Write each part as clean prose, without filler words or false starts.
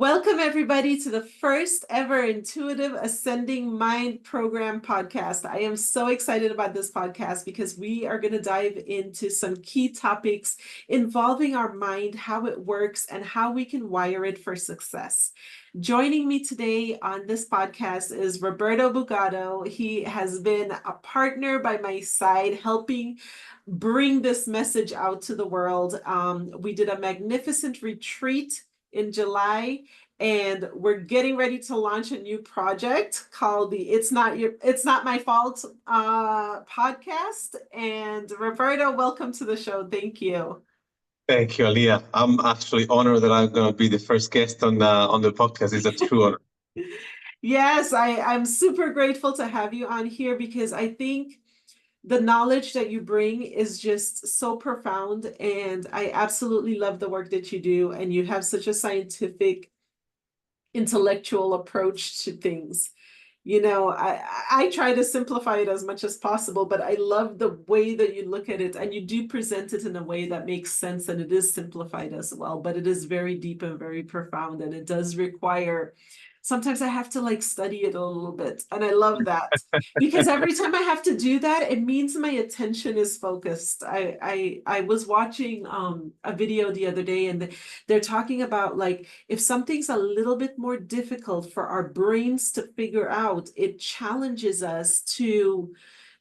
Welcome, everybody, to the first ever Intuitive Ascending Mind Program podcast. I am so excited about this podcast because we are going to dive into some key topics involving our mind, how it works, and how we can wire it for success. Joining me today on this podcast is Roberto Bugatto. He has been a partner by my side, helping bring this message out to the world. We did a magnificent retreat in July, and we're getting ready to launch a new project called the It's Not My Fault podcast. And Roberto, welcome to the show. Thank you. Thank you, Aliyah. I'm actually honored that I'm going to be the first guest on the podcast. It's a true honor. Yes, I'm super grateful to have you on here because I think the knowledge that you bring is just so profound, and I absolutely love the work that you do, and you have such a scientific, intellectual approach to things. You know, I try to simplify it as much as possible, but I love the way that you look at it, and you do present it in a way that makes sense, and it is simplified as well, but it is very deep and very profound, and it does require, sometimes I have to like study it a little bit, and I love that because every time I have to do that, it means my attention is focused. I was watching a video the other day, and they're talking about, like, if something's a little bit more difficult for our brains to figure out, it challenges us to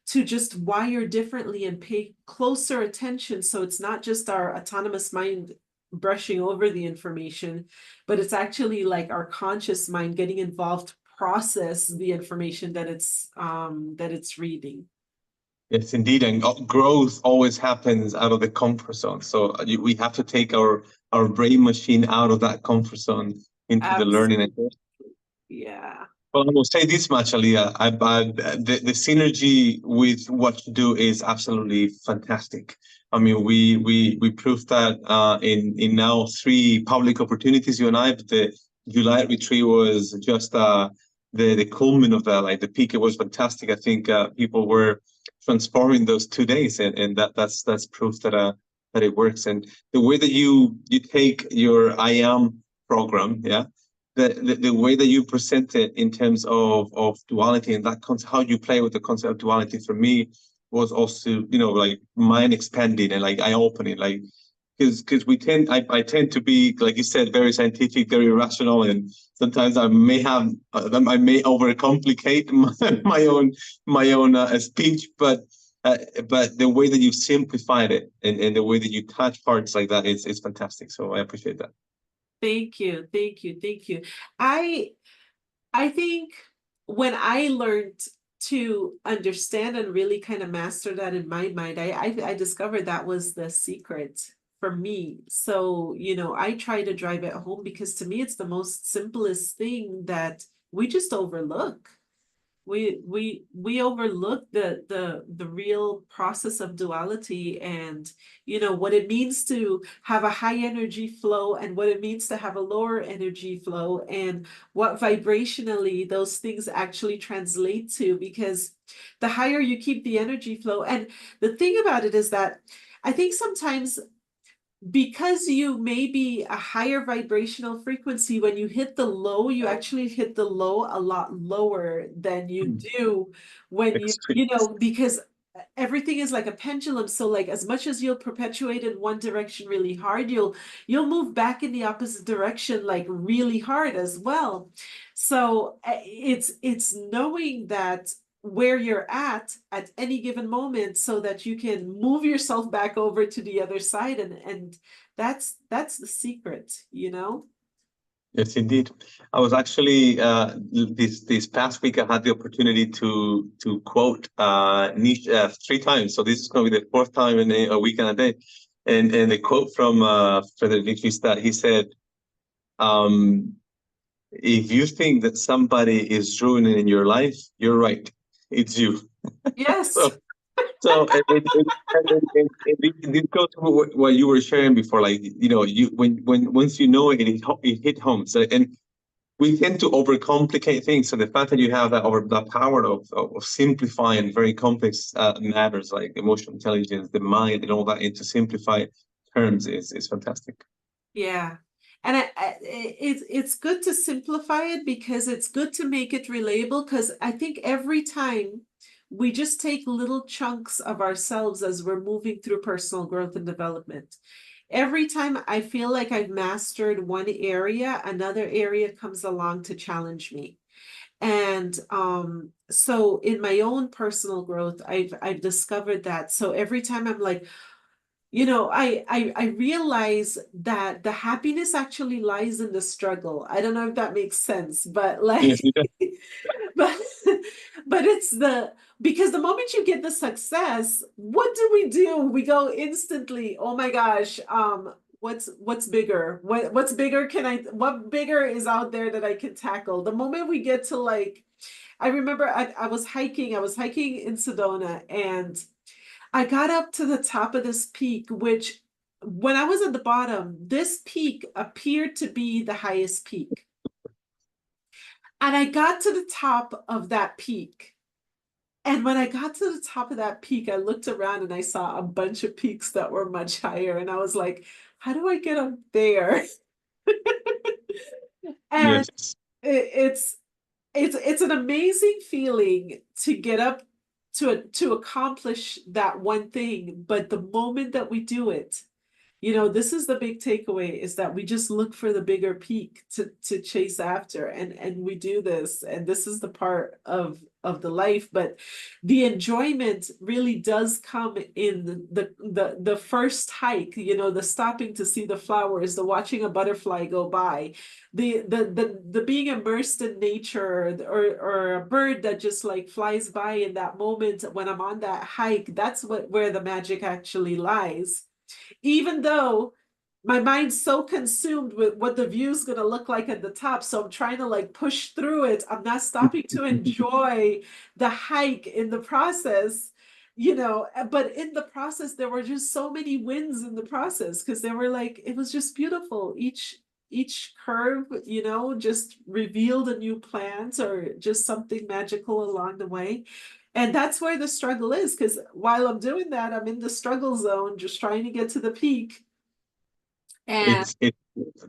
just wire differently and pay closer attention. So it's not just our autonomous mind brushing over the information, but it's actually like our conscious mind getting involved to process the information that it's reading. Yes, indeed. And growth always happens out of the comfort zone. So we have to take our brain machine out of that comfort zone into the learning. Yeah. Well, I will say this much, Aliyah. The synergy with what you do is absolutely fantastic. I mean, we proved that in now 3 public opportunities, you and I. But the July retreat was just the culminant of that. Like the peak, it was fantastic. I think people were transforming those 2 days, and that's proof that it works. And the way that you take your I Am program, yeah. The way that you present it in terms of duality and that concept, how you play with the concept of duality, for me was also, like mind expanding and like eye opening, like because I tend to be, like you said, very scientific, very rational, and sometimes I may overcomplicate my own speech, but the way that you simplified it and the way that you touch parts like that is fantastic. So I appreciate that. Thank you. Thank you. Thank you. I think when I learned to understand and really kind of master that in my mind, I discovered that was the secret for me. So, I try to drive it home because to me, it's the most simplest thing that we just overlook. We overlook the real process of duality, and what it means to have a high energy flow and what it means to have a lower energy flow, and what vibrationally those things actually translate to, because the higher you keep the energy flow. And the thing about it is that I think sometimes, because you may be a higher vibrational frequency, when you hit the low, you actually hit the low a lot lower than you do when because everything is like a pendulum. So like, as much as you'll perpetuate in one direction really hard, you'll move back in the opposite direction like really hard as well. So it's knowing that where you're at any given moment, so that you can move yourself back over to the other side, and that's the secret. Yes, indeed. I was actually this past week I had the opportunity to quote Nietzsche 3 times. So this is going to be the 4th time in a week and a day. And the quote from Friedrich Nietzsche is that he said, "If you think that somebody is ruining your life, you're right. It's you." Yes. So it goes to what you were sharing before, like once you know it, it hit home. So, and we tend to overcomplicate things. So the fact that you have that power of simplifying very complex matters like emotional intelligence, the mind, and all that into simplified terms is fantastic. Yeah. And it's good to simplify it because it's good to make it relatable. Because I think every time we just take little chunks of ourselves as we're moving through personal growth and development. Every time I feel like I've mastered one area, another area comes along to challenge me. And so in my own personal growth, I've discovered that. So every time I'm like, I realize that the happiness actually lies in the struggle. I don't know if that makes sense, but Yes, like, it does. but but it's the because the moment you get the success, what do we do? We go instantly, oh my gosh, what's bigger? What's bigger what bigger is out there that I can tackle? The moment we get to like, I remember I was hiking in Sedona, and I got up to the top of this peak, which when I was at the bottom, this peak appeared to be the highest peak. And I got to the top of that peak. And when I got to the top of that peak, I looked around and I saw a bunch of peaks that were much higher. And I was like, how do I get up there? And Yes. it's it's an amazing feeling to get up to accomplish that one thing, but the moment that we do it, this is the big takeaway, is that we just look for the bigger peak to chase after, and we do this, and this is the part of the life. But the enjoyment really does come in the first hike, the stopping to see the flowers, the watching a butterfly go by, the being immersed in nature, or a bird that just like flies by in that moment when I'm on that hike. That's where the magic actually lies, even though my mind's so consumed with what the view is going to look like at the top. So I'm trying to like push through it. I'm not stopping to enjoy the hike in the process, but in the process, there were just so many wins in the process, because they were like, it was just beautiful. Each curve, just revealed a new plant or just something magical along the way. And that's where the struggle is, because while I'm doing that, I'm in the struggle zone, just trying to get to the peak. And It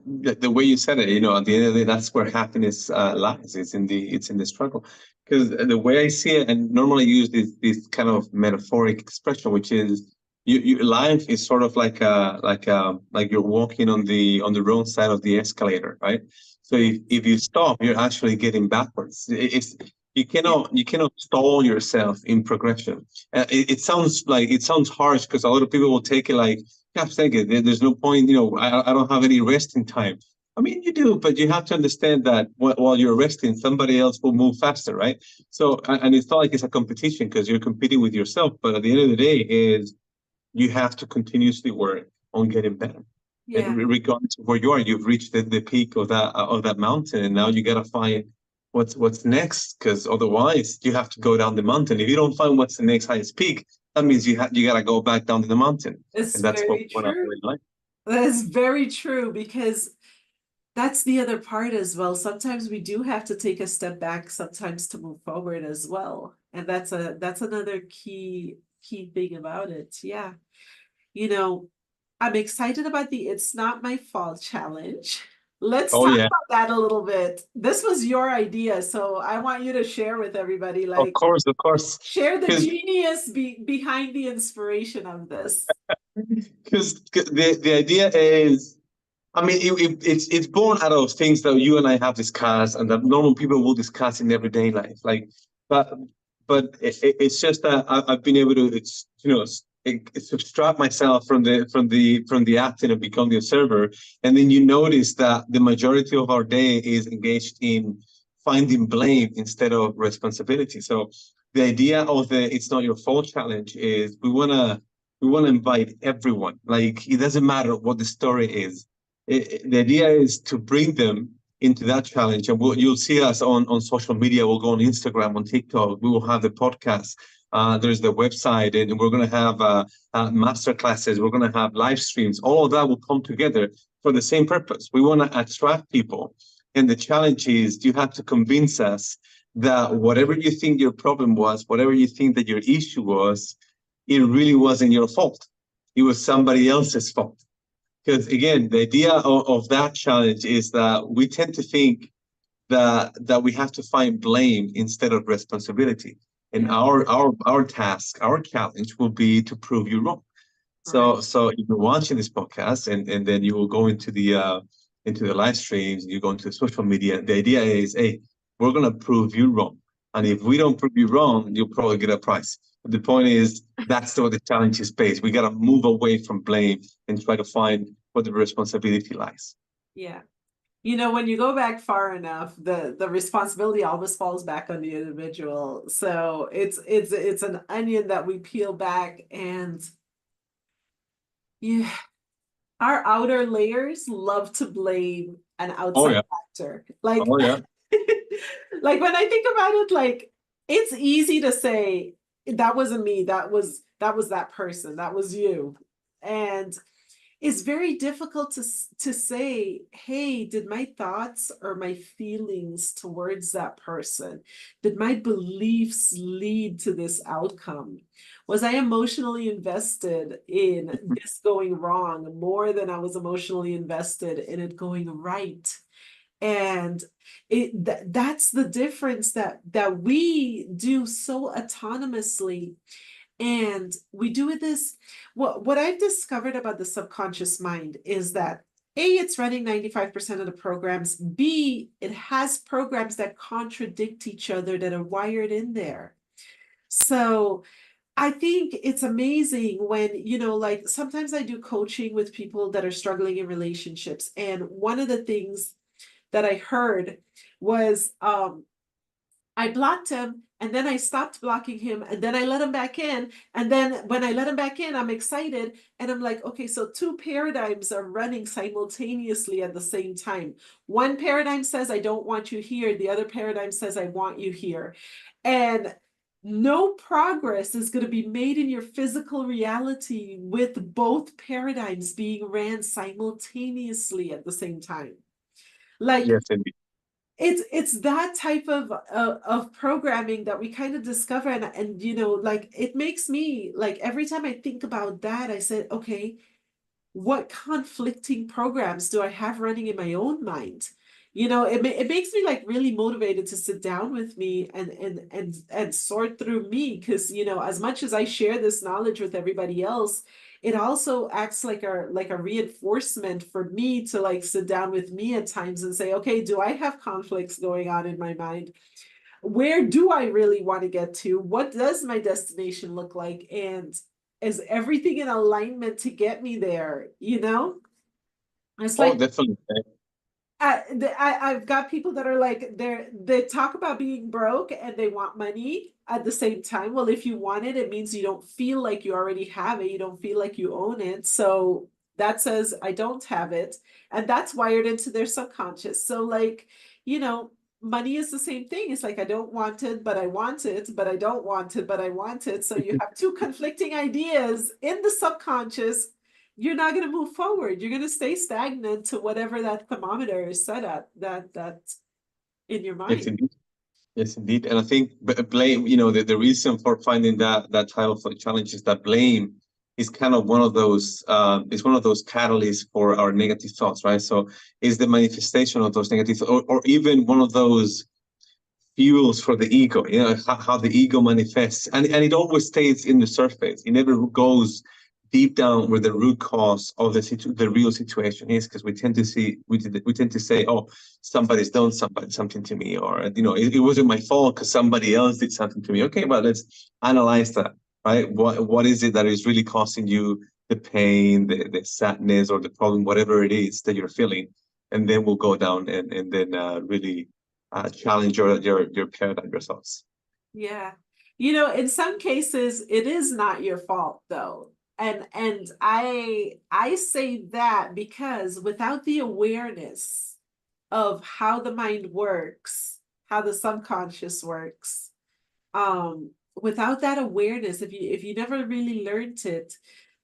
the way you said it, at the end of the day, that's where happiness lies. It's in the struggle. Because the way I see it, and normally use this kind of metaphoric expression, which is life is sort of like you're walking on the wrong side of the escalator, right? So yeah, if you stop, you're actually getting backwards. It's yeah, you cannot stall yourself in progression. It sounds harsh because a lot of people will take it like, yeah, thank you. There's no point, I don't have any resting time. I mean, you do, but you have to understand that while you're resting, somebody else will move faster, right? So, and it's not like it's a competition because you're competing with yourself, but at the end of the day, is you have to continuously work on getting better. And yeah. regardless of where you are, you've reached the peak of that mountain, and now you gotta find what's next, because otherwise you have to go down the mountain. If you don't find what's the next highest peak, that means you gotta go back down to the mountain, It's and that's what very we want to true. avoid in life. That's very true, because that's the other part as well. Sometimes we do have to take a step back sometimes to move forward as well. And that's another key thing about it. Yeah. You know, I'm excited about the It's Not My Fault challenge. Let's Oh talk yeah, about that a little bit. This was your idea, so I want you to share with everybody, like, of course, share the because genius behind the inspiration of this. the idea is, I mean, it's born out of things that you and I have discussed, and that normal people will discuss in everyday life. Like, but it's just that I've been able to, subtract myself from the acting and become the observer, and then you notice that the majority of our day is engaged in finding blame instead of responsibility. So the idea of the "It's Not Your Fault" challenge is we want to invite everyone. Like, it doesn't matter what the story is. The idea is to bring them into that challenge, and you'll see us on social media. We'll go on Instagram, on TikTok. We will have the podcast. There's the website, and we're going to have master classes. We're going to have live streams. All of that will come together for the same purpose. We want to attract people, and the challenge is you have to convince us that whatever you think your problem was, whatever you think that your issue was, it really wasn't your fault. It was somebody else's fault. Because again, the idea of that challenge is that we tend to think that we have to find blame instead of responsibility. And Yeah, our task, our challenge will be to prove you wrong. right. So if you're watching this podcast and then you will go into the live streams and you go into social media, the idea is, hey, we're gonna prove you wrong. And if we don't prove you wrong, you'll probably get a prize. But the point is that's what the challenge is based. We gotta move away from blame and try to find where the responsibility lies. Yeah. When you go back far enough, the responsibility always falls back on the individual. So it's an onion that we peel back, and yeah, our outer layers love to blame an Oh outside yeah. factor. Like Oh yeah. like when I think about it, like it's easy to say that wasn't me, that was that person, that was you. And it's very difficult to say, hey, did my thoughts or my feelings towards that person, did my beliefs lead to this outcome? Was I emotionally invested in this going wrong more than I was emotionally invested in it going right? And that's the difference that we do so autonomously, and we do with this. What I've discovered about the subconscious mind is that A, it's running 95% of the programs. B, it has programs that contradict each other that are wired in there. So I think it's amazing when, like sometimes I do coaching with people that are struggling in relationships. And one of the things that I heard was I blocked him and then I stopped blocking him and then I let him back in. And then when I let him back in, I'm excited. And I'm like, okay, so two paradigms are running simultaneously at the same time. One paradigm says, I don't want you here. The other paradigm says, I want you here. And no progress is going to be made in your physical reality with both paradigms being ran simultaneously at the same time. Like Yes, indeed. it's that type of programming that we kind of discover, and like it makes me, like every time I think about that, I said, okay, what conflicting programs do I have running in my own mind? It makes me like really motivated to sit down with me and sort through me, because as much as I share this knowledge with everybody else, it also acts like a reinforcement for me to like sit down with me at times and say, okay, do I have conflicts going on in my mind? Where do I really want to get to? What does my destination look like? And is everything in alignment to get me there? It's Oh, like definitely. I've got people that are like they talk about being broke and they want money at the same time. Well, if you want it, it means you don't feel like you already have it. You don't feel like you own it. So that says I don't have it. And that's wired into their subconscious. So like, money is the same thing. It's like I don't want it, but I want it, but I don't want it, but I want it. So you have two conflicting ideas in the subconscious. You're not going to move forward. You're going to stay stagnant to whatever that thermometer is set at, that's in your Yes, mind. indeed. Yes, indeed. And I think blame, the reason for finding that title for the challenge is that blame is kind of is one of those catalysts for our negative thoughts, right? So is the manifestation of those negative, or even one of those fuels for the ego, how the ego manifests. And it always stays in the surface. It never goes deep down where the root cause of the real situation is, because we tend to say, oh, somebody's done something to me, or it wasn't my fault because somebody else did something to me. Okay, but let's analyze that, right? What is it that is really causing you the pain, the sadness, or the problem, whatever it is that you're feeling? And then we'll go down and then really challenge your paradigm results. Yeah. In some cases, it is not your fault though. And I say that because without the awareness of how the mind works, how the subconscious works, without that awareness, if you never really learned it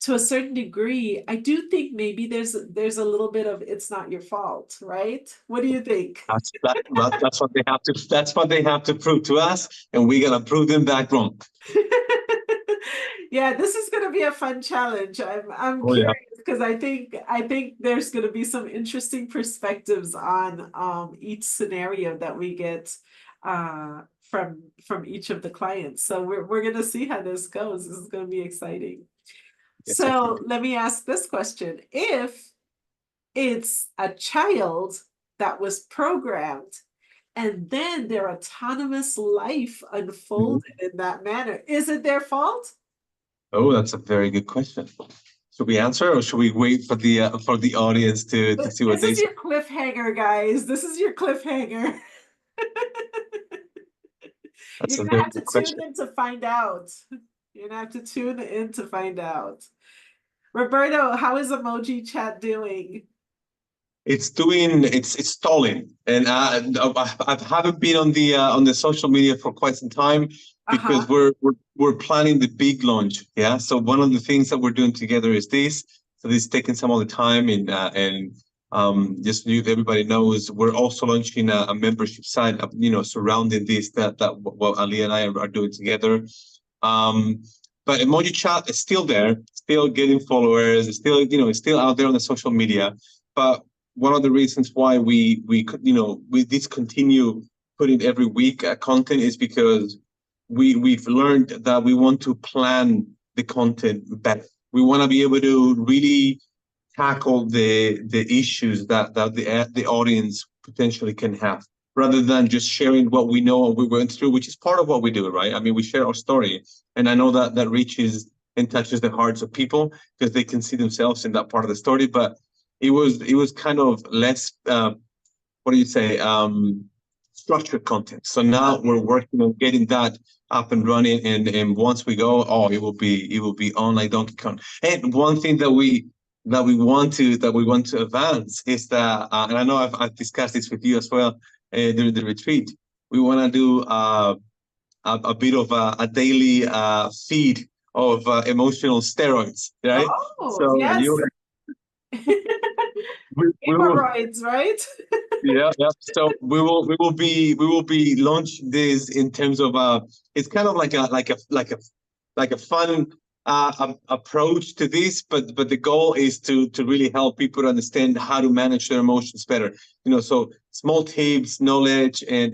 to a certain degree, I do think maybe there's a little bit of it's not your fault, right? What do you think? That's what they have to. That's what they have to prove to us, and we gotta prove them back wrong. Yeah, this is going to be a fun challenge. I'm Oh yeah. curious because I think there's going to be some interesting perspectives on each scenario that we get from each of the clients. So we're going to see how this goes. This is going to be exciting. Yes, I think. So let me ask this question. If it's a child that was programmed and then their autonomous life Mhm. unfolded in that manner, is it their fault? Oh, that's a very good question. Should we answer, or should we wait for the audience to see what This they is say? your cliffhanger, guys. This is your cliffhanger. That's You're a gonna very have to good tune question. in to find out. You're gonna have to tune in to find out. Roberto, how is Emoji Chat doing? It's stalling, and I haven't been on the social media for quite some time because Uh-huh. we're planning the big launch. Yeah, so one of the things that we're doing together is this. So this is taking some of the time, and just so everybody knows, we're also launching a membership site, surrounding this that what Ali and I are doing together. Um, but Emoji Chat is still there, still getting followers, it's still it's still out there on the social media, but one of the reasons why we could we discontinue putting every week content is because we've learned that we want to plan the content better. We want to be able to really tackle the issues that the audience potentially can have, rather than just sharing what we know or we went through, which is part of what we do, right? I mean, we share our story, and I know that that reaches and touches the hearts of people because they can see themselves in that part of the story. But it was kind of less what do you say, structured content. So now we're Okay. working on getting that up and running, and once we go, oh, it will be on like Donkey Kong. And one thing that we want to advance is that, and I know I've discussed this with you as well during the retreat. We want to do a bit of a daily feed of emotional steroids, right? Oh, So you yes. we will. Hemorrhoids, right? Yeah, yeah. So we will be launching this in terms of it's kind of like a fun approach to this, but the goal is to really help people understand how to manage their emotions better. So small tips, knowledge, and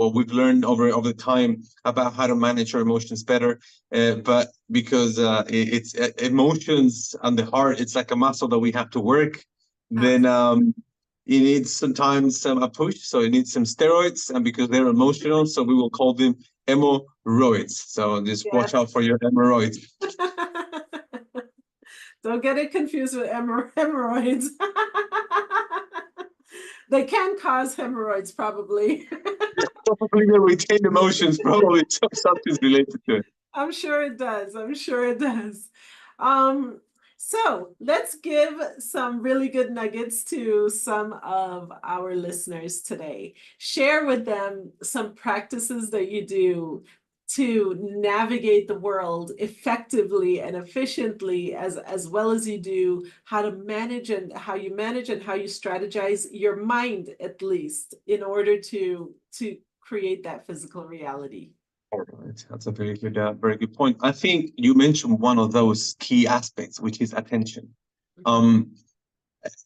what we've learned over time about how to manage our emotions better. But because it's emotions and the heart, it's like a muscle that we have to work. Then it needs sometimes a push, so it needs some steroids, and because they're emotional, so we will call them hemorrhoids. So just watch Yes. out for your hemorrhoids. Don't get it confused with hemorrhoids. They can cause hemorrhoids, probably. Probably the retained emotions, probably something's related to it. I'm sure it does. I'm sure it does. Um, so let's give some really good nuggets to some of our listeners today. Share with them some practices that you do to navigate the world effectively and efficiently, as well as you do how to manage and how you manage and how you strategize your mind, at least, in order to create that physical reality. All right, that's a very good point. I think you mentioned one of those key aspects, which is attention. Mhm. Um,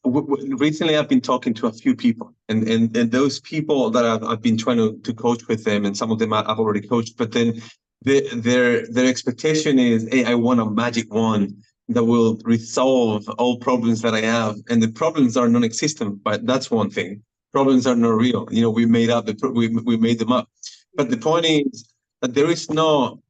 Recently I've been talking to a few people, and those people that I've been trying to coach with them, and some of them I've already coached, but then their expectation is, hey, I want a magic wand that will resolve all problems that I have, and the problems are non-existent. But that's one thing. Problems are not real. We made up we made them up. But the point is that there is no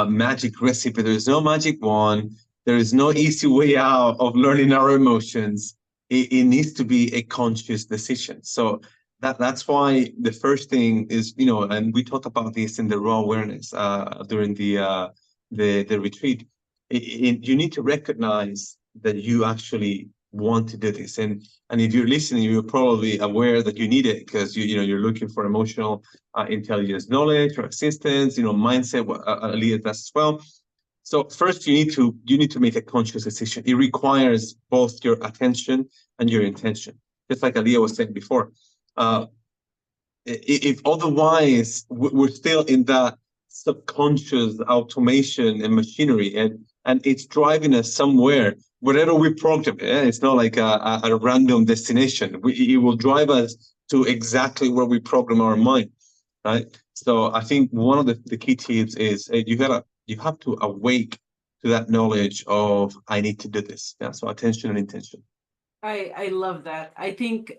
magic recipe. There is no magic wand. There is no easy way out of learning our emotions. It needs to be a conscious decision. So that's why the first thing is, and we talked about this in the raw awareness during the retreat. You need to recognize that you actually want to do this, and if you're listening, you're probably aware that you need it because you're looking for emotional intelligence, knowledge, or assistance, mindset, what Aliyah does as well. So first, you need to make a conscious decision. It requires both your attention and your intention, just like Aliyah was saying before. Uh, if otherwise, we're still in that subconscious automation and machinery, and and it's driving us somewhere, wherever we program it. It's not like a random destination. It will drive us to exactly where we program our mind, right? So I think one of the key tips is you have to awake to that knowledge of I need to do this. Yeah. So attention and intention. I love that. I think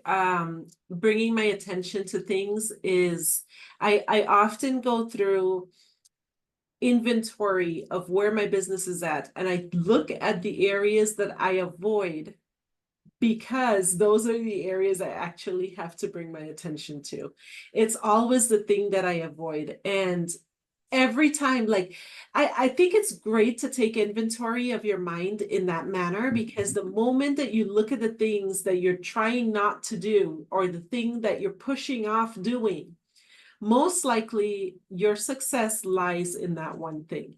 bringing my attention to things is I often go through inventory of where my business is at, and I look at the areas that I avoid because those are the areas I actually have to bring my attention to. It's always the thing that I avoid. And every time, like, I think it's great to take inventory of your mind in that manner, because the moment that you look at the things that you're trying not to do or the thing that you're pushing off doing, most likely your success lies in that one thing.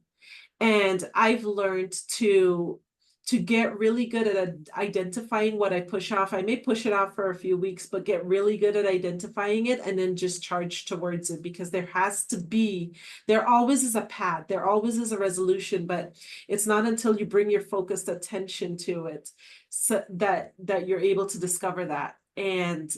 And I've learned to get really good at identifying what I push off. I may push it off for a few weeks, but get really good at identifying it and then just charge towards it, because there always is a path, there always is a resolution, but it's not until you bring your focused attention to it so that you're able to discover that. And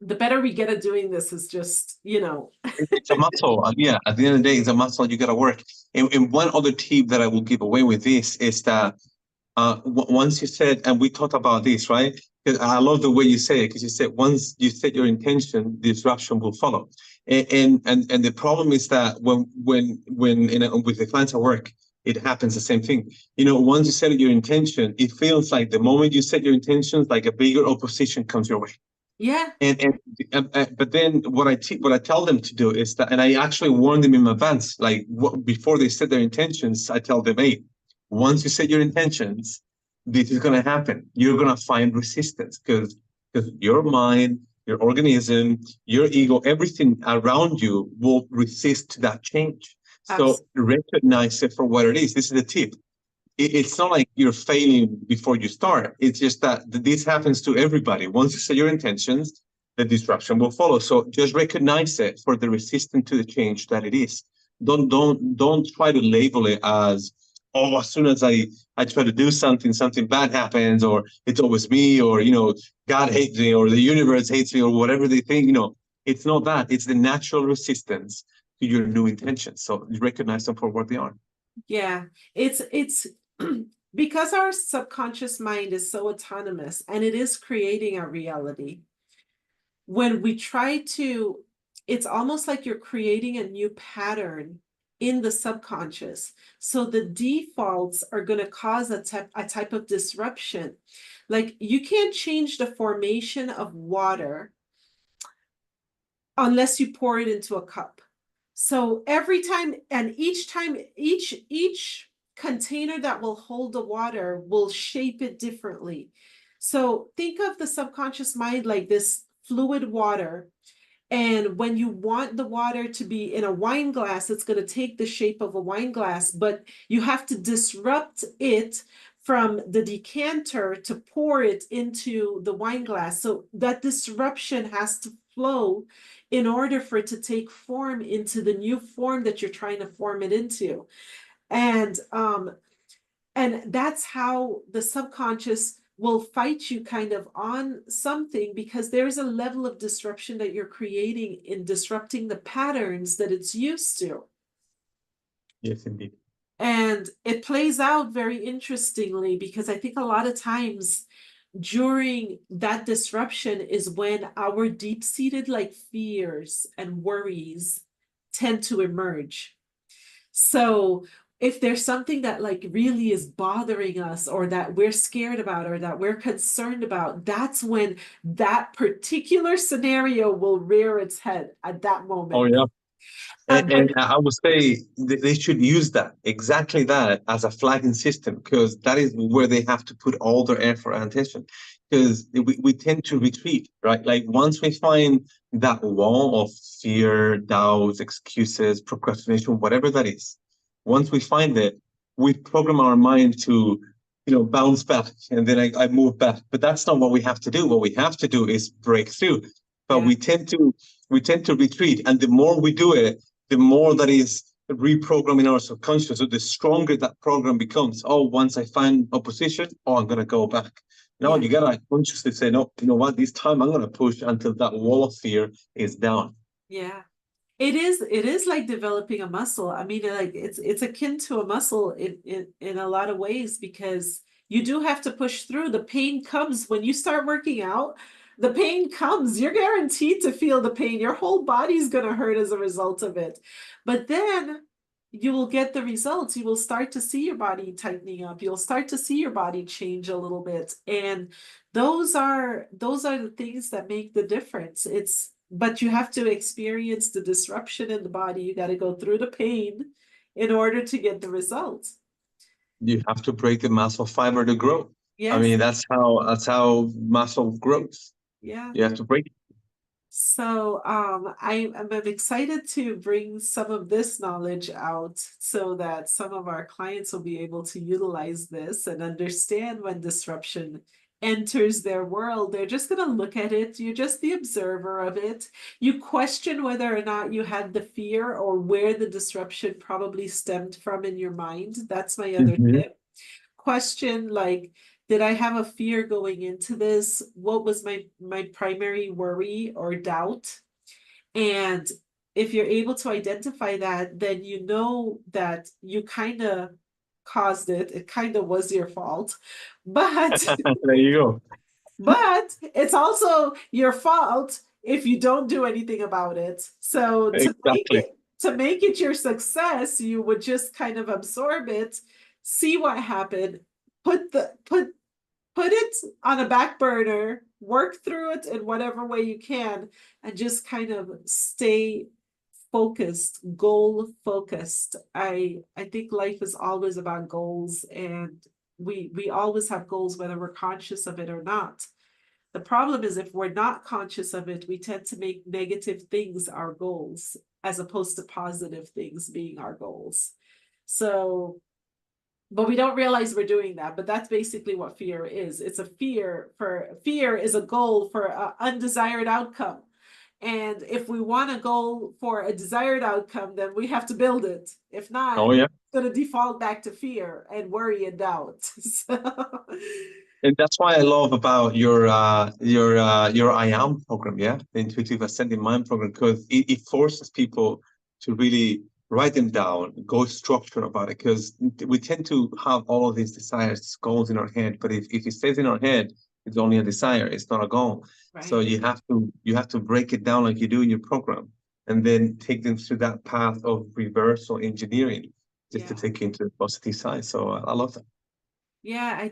the better we get at doing this is just, It's a muscle. Yeah, at the end of the day, it's a muscle you got to work. And one other tip that I will give away with this is that once you said, and we talked about this, right? 'Cause I love the way you say it, because you said once you set your intention, disruption will follow. And the problem is that with the clients at work, it happens the same thing. Once you set your intention, it feels like the moment you set your intentions, like a bigger opposition comes your way. yeah. But then what I tell them to do is that, and I actually warn them in advance, like before they set their intentions, I tell them, hey, once you set your intentions, this is going to happen. You're going to find resistance because your mind, your organism, your ego, everything around you will resist that change. So Absolutely. recognize it for what it is. This is the tip. It's not like you're failing before you start. It's just that this happens to everybody. Once you set your intentions, the disruption will follow. So just recognize it for the resistance to the change that it is. Don't try to label it as, oh, as soon as I try to do something bad happens, or it's always me, or God hates me, or the universe hates me, or whatever they think. It's not that. It's the natural resistance to your new intentions. So you recognize them for what they are. Yeah, it's because our subconscious mind is so autonomous and it is creating our reality. When we try to, it's almost like you're creating a new pattern in the subconscious. So the defaults are going to cause a type of disruption. Like, you can't change the formation of water unless you pour it into a cup. So every time, and each time, each container that will hold the water will shape it differently. So think of the subconscious mind like this fluid water. And when you want the water to be in a wine glass, it's going to take the shape of a wine glass, but you have to disrupt it from the decanter to pour it into the wine glass. So that disruption has to flow in order for it to take form into the new form that you're trying to form it into. And that's how the subconscious will fight you kind of on something, because there's a level of disruption that you're creating in disrupting the patterns that it's used to. Yes, indeed. And it plays out very interestingly, because I think a lot of times during that disruption is when our deep-seated like fears and worries tend to emerge. So if there's something that like really is bothering us, or that we're scared about, or that we're concerned about, that's when that particular scenario will rear its head at that Oh, moment. yeah. And But I would say they should use that, exactly that, as a flagging system, because that is where they have to put all their effort and attention. Because we tend to retreat, right? Like once we find that wall of fear, doubts, excuses, procrastination, whatever that is, once we find it, we program our mind to, bounce back, and then I move back. But that's not what we have to do. What we have to do is break through. But yeah, we tend to retreat, and the more we do it, the more that is reprogramming our subconscious. So the stronger that program becomes. Oh, once I find opposition, oh, I'm gonna go back. No, Yeah. you gotta consciously say, no, you know what, this time I'm gonna push until that wall of fear is down. Yeah. It is like developing a muscle. I mean, like it's akin to a muscle in a lot of ways because you do have to push through. The pain comes when you start working out. The pain comes. You're guaranteed to feel the pain. Your whole body's gonna hurt as a result of it. But then you will get the results. You will start to see your body tightening up. You'll start to see your body change a little bit. And those are the things that make the difference. But you have to experience the disruption in the body. You got to go through the pain in order to get the results. You have to break the muscle fiber to grow. I Yes. mean, that's how muscle grows. Yeah. You have to break it. So I'm excited to bring some of this knowledge out so that some of our clients will be able to utilize this and understand when disruption enters their world. They're just going to look at it. You're just the observer of it. You question whether or not you had the fear or where the disruption probably stemmed from in your mind. That's my other Mhm. tip. Question like, did I have a fear going into this? What was my primary worry or doubt? And if you're able to identify that, then you know that you kind of caused it. It kind of was your fault. But There you go. but it's also your fault if you don't do anything about it. So Exactly. to make it your success, you would just kind of absorb it, see what happened, put it on a back burner, work through it in whatever way you can, and just kind of stay focused, goal focused. I think life is always about goals, and we always have goals whether we're conscious of it or not. The problem is if we're not conscious of it, we tend to make negative things our goals as opposed to positive things being our goals. So but we don't realize we're doing that. But that's basically what fear is. It's a fear is a goal for an undesired outcome. And if we want a goal for a desired outcome, then we have to build it. If not, Oh yeah. it's going to default back to fear and worry and doubt. So, And that's why I love about your I am program, yeah, the intuitive ascending mind program, because it forces people to really write them down, go structure about it, because we tend to have all of these desires, goals in our head, but if it stays in our head, it's only a desire, it's not a goal. So right. you have to break it down like you do in your program, and then take them through that path of reversal engineering, just to Yeah. take you into the positive side. So I love that. Yeah,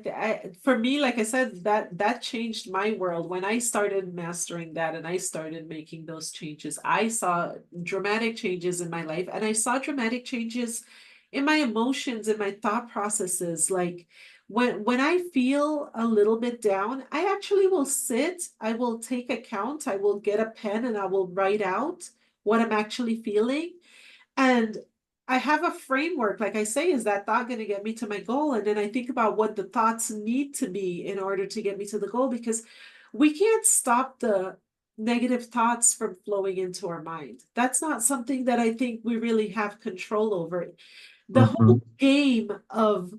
for me, like I said, that changed my world when I started mastering that and I started making those changes. I saw dramatic changes in my life and I saw dramatic changes in my emotions and my thought processes. Like when I feel a little bit down, I actually will sit, I will take account, I will get a pen and I will write out what I'm actually feeling. And I have a framework, like I say, is that thought going to get me to my goal? And then I think about what the thoughts need to be in order to get me to the goal because we can't stop the negative thoughts from flowing into our mind. That's not something that I think we really have control over. The Mhm. whole game of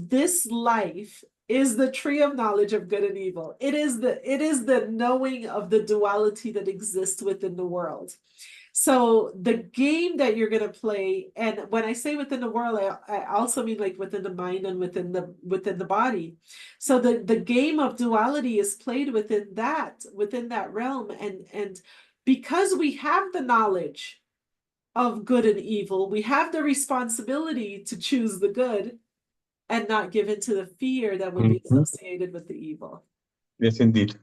this life is the tree of knowledge of good and evil. It is the knowing of the duality that exists within the world. So the game that you're going to play, and when I say within the world, I also mean like within the mind and within the body. So the game of duality is played within that realm, and because we have the knowledge of good and evil, we have the responsibility to choose the good and not give into the fear that would be Mhm. associated with the evil. Yes, indeed.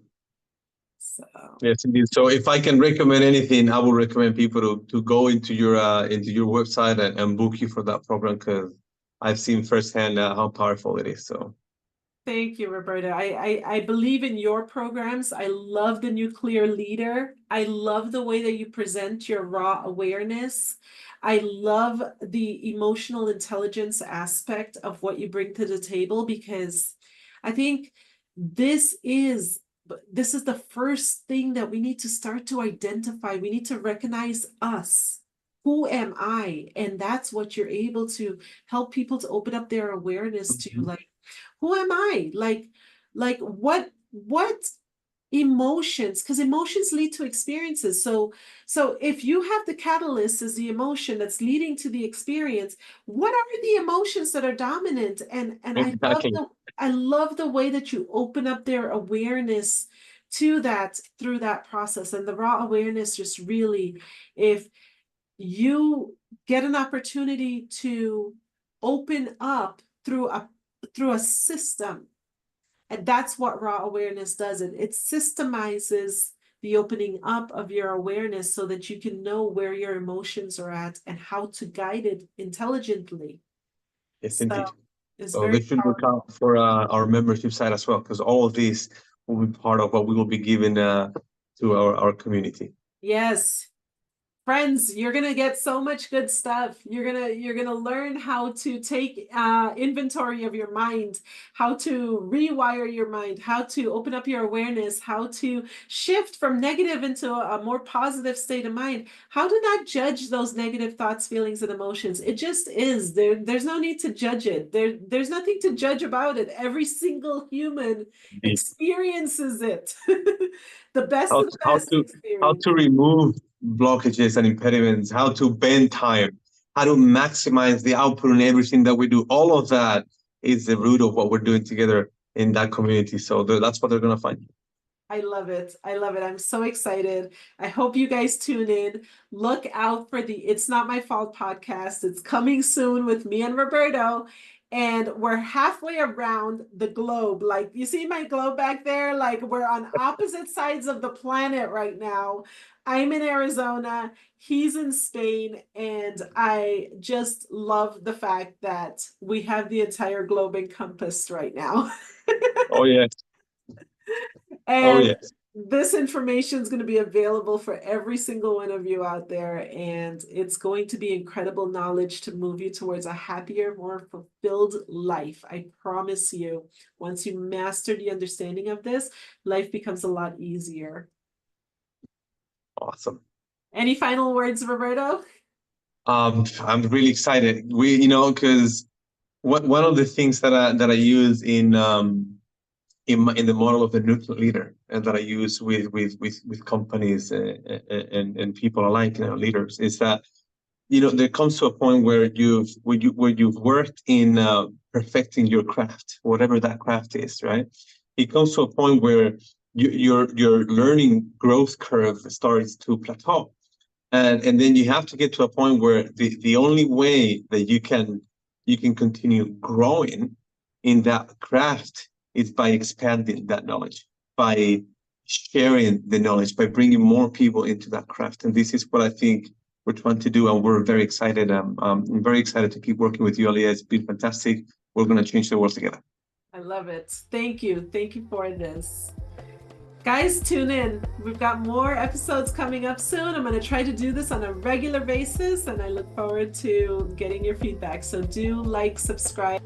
So Yes, indeed. So if I can recommend anything, I would recommend people to go into your website and book you for that program because I've seen firsthand how powerful it is. So thank you, Roberta. I believe in your programs. I love the nuclear leader. I love the way that you present your raw awareness. I love the emotional intelligence aspect of what you bring to the table because I think this is this is the first thing that we need to start to identify. We need to recognize us. who am I? And that's what you're able to help people to open up their awareness to, Mhm. like, who am I? Like what emotions, because emotions lead to experiences. So if you have the catalyst as the emotion that's leading to the experience, what are the emotions that are dominant? And Exactly. I love the way that you open up their awareness to that through that process. And the raw awareness just really, if you get an opportunity to open up through a system, and that's what raw awareness does. It systemizes the opening up of your awareness so that you can know where your emotions are at and how to guide it intelligently. Yes, So indeed. it's So very they should look powerful. out for our membership site as well, because all of these will be part of what we will be giving to our community. Yes. Friends, you're gonna get so much good stuff. You're gonna learn how to take inventory of your mind, how to rewire your mind, how to open up your awareness, how to shift from negative into a more positive state of mind, how to not judge those negative thoughts, feelings, and emotions. It just is. There's no need to judge it. There's nothing to judge about it. Every single human Indeed. experiences it. The best How of to, the how best to how experience. to remove blockages and impediments, how to bend time, how to maximize the output in everything that we do. All of that is the root of what we're doing together in that community. So that's what they're gonna find. I love it. I love it. I'm so excited. I hope you guys tune in. Look out for the It's Not My Fault podcast. It's coming soon with me and Roberto. And we're halfway around the globe. Like, you see my globe back there? Like, we're on opposite sides of the planet right now. I'm in Arizona, he's in Spain, and I just love the fact that we have the entire globe encompassed right now. Oh yes. Oh And yes. this information is going to be available for every single one of you out there. And it's going to be incredible knowledge to move you towards a happier, more fulfilled life. I promise you, once you master the understanding of this, life becomes a lot easier. Awesome. Any final words, Roberto? I'm really excited. Because one of the things that I use in the model of the neutral leader, and that I use with companies and people alike, leaders, is that there comes to a point where you've worked in perfecting your craft, whatever that craft is, right? It comes to a point where your learning growth curve starts to plateau, and then you have to get to a point where the only way that you can continue growing in that craft is by expanding that knowledge, by sharing the knowledge, by bringing more people into that craft. And this is what I think we're trying to do, and we're very excited. I'm very excited to keep working with you, Alia. It's been fantastic. We're going to change the world together. I love it. Thank you. Thank you for this. Guys, tune in. We've got more episodes coming up soon. I'm going to try to do this on a regular basis, and I look forward to getting your feedback. So do like, subscribe.